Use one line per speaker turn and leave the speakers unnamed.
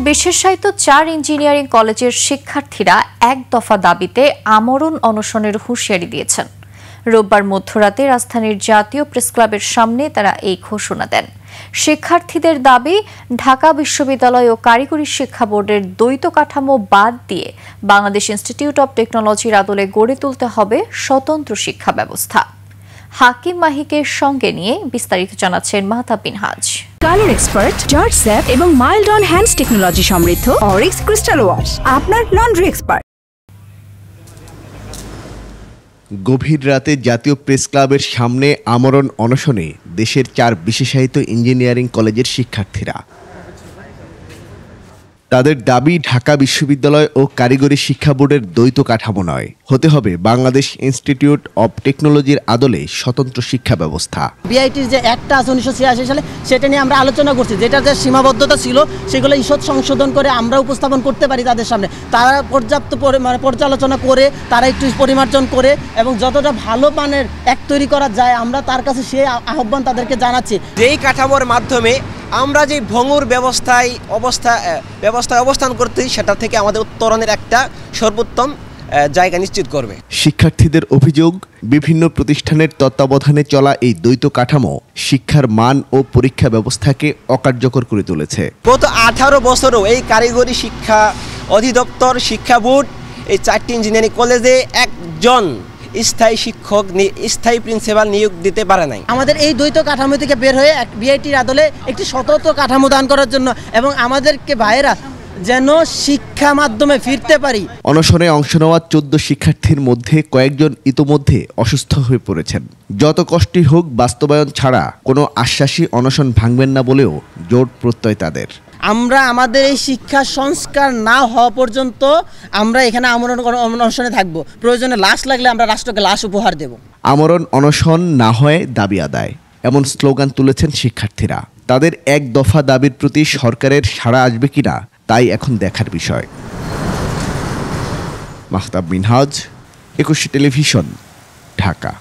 বিশেষায়িত 4 ইঞ্জিনিয়ারিং কলেজের শিক্ষার্থীরা এক দফা দাবিতে আমরণ অনশনের হুঁশিয়ারি দিয়েছেন। রোববার মধ্যরাতে রাজধানীর জাতীয় প্রেসক্লাবের সামনে তারা এই ঘোষণা দেন। শিক্ষার্থীদের দাবি, ঢাকা বিশ্ববিদ্যালয় ও কারিগরি শিক্ষা বোর্ডের দ্বৈত কাঠামো বাদ দিয়ে বাংলাদেশ ইনস্টিটিউট অব টেকনোলজির আদলে গড়ে তুলতে হবে স্বতন্ত্র শিক্ষা ব্যবস্থা। হাকিম মাহিকে সঙ্গে নিয়ে বিস্তারিত জানাচ্ছেন মাহতাব বিনহাজ।
কালার এক্সপার্ট, জর্জ স্যাপ এবং মাইল্ড অন হ্যান্ডস টেকনোলজি সমৃদ্ধ অরিক্স ক্রিস্টাল ওয়াশ আপনার লন্ড্রি এক্সপার্ট।
গভীর রাতে জাতীয় প্রেস ক্লাবের সামনে আমরণ অনশনে দেশের 4 বিশেষায়িত ইঞ্জিনিয়ারিং কলেজের শিক্ষার্থীরা। তাদের দাবি, ঢাকা বিশ্ববিদ্যালয় ও কারিগরি শিক্ষা বোর্ডের দ্বৈত কাঠামো নয়, হতে হবে বাংলাদেশ ইনস্টিটিউট অব টেকনোলজির আদলে স্বতন্ত্র শিক্ষা ব্যবস্থা।
বিআইটির যে একটা আছে 1986 সালে, সেটা নিয়ে আমরা আলোচনা করছি। যেটা যে সীমাবদ্ধতা ছিল সেগুলো ঈষৎ সংশোধন করে আমরা উপস্থাপন করতে পারি তাদের সামনে। তারা পর্যাপ্ত পর্যালোচনা করে, তারা একটু পরিমার্জন করে এবং যতটা ভালো মানের এক তৈরি করা যায়, আমরা তার কাছে সেই আহ্বান তাদেরকে জানাচ্ছি।
যেই কাঠামোর মাধ্যমে আমরা যে ভঙ্গুর ব্যবস্থায় অবস্থান করতেছি, সেটা থেকে আমাদের উত্তরণের একটা সর্বোত্তম জায়গা নিশ্চিত করবে।
শিক্ষার্থীদের অভিযোগ, বিভিন্ন প্রতিষ্ঠানের তত্ত্বাবধানে চলা এই দ্বৈত কাঠামো শিক্ষার মান ও পরীক্ষা ব্যবস্থাকে অকার্যকর করে তুলেছে।
গত 18 বছরও এই কারিগরি শিক্ষা অধিদপ্তর, শিক্ষা বোর্ড, এই 4টি ইঞ্জিনিয়ারিং কলেজে একজন স্থায়ী শিক্ষক, স্থায়ী প্রিন্সিপাল নিয়োগ দিতে পারে নাই।
আমাদের এই দ্বৈত কাঠামো থেকে বের হয়ে বিআইটির আদলে একটি স্বতন্ত্র কাঠামো দান করার জন্য এবং আমাদেরকে ভাইয়েরা যেন শিক্ষা মাধ্যমে ফিরতে পারি।
অনশনে অংশ নেওয়া 14 শিক্ষার্থীর মধ্যে কয়েকজন ইতোমধ্যে অসুস্থ হয়ে পড়েছেন। যত কষ্টই হোক, বাস্তবায়ন ছাড়া কোনো আশ্বাসী অনশন ভাঙবেন না বলেও জোর প্রত্যয় তাদের।
আমরা আমাদের এই শিক্ষা সংস্কার না হওয়া পর্যন্ত আমরা এখানে আমরণ অনশনে থাকবো। প্রয়োজনে লাশ লাগলে আমরা রাষ্ট্রকে লাশ উপহার দেব।
আমরণ অনশন না হয় দাবি আদায়, এমন স্লোগান তুলেছেন শিক্ষার্থীরা। তাদের এক দফা দাবির প্রতি সরকারের সাড়া আসবে কিনা তাই এখন দেখার বিষয়। মাহতাব মিনহাজ, 21 টেলিভিশন, ঢাকা।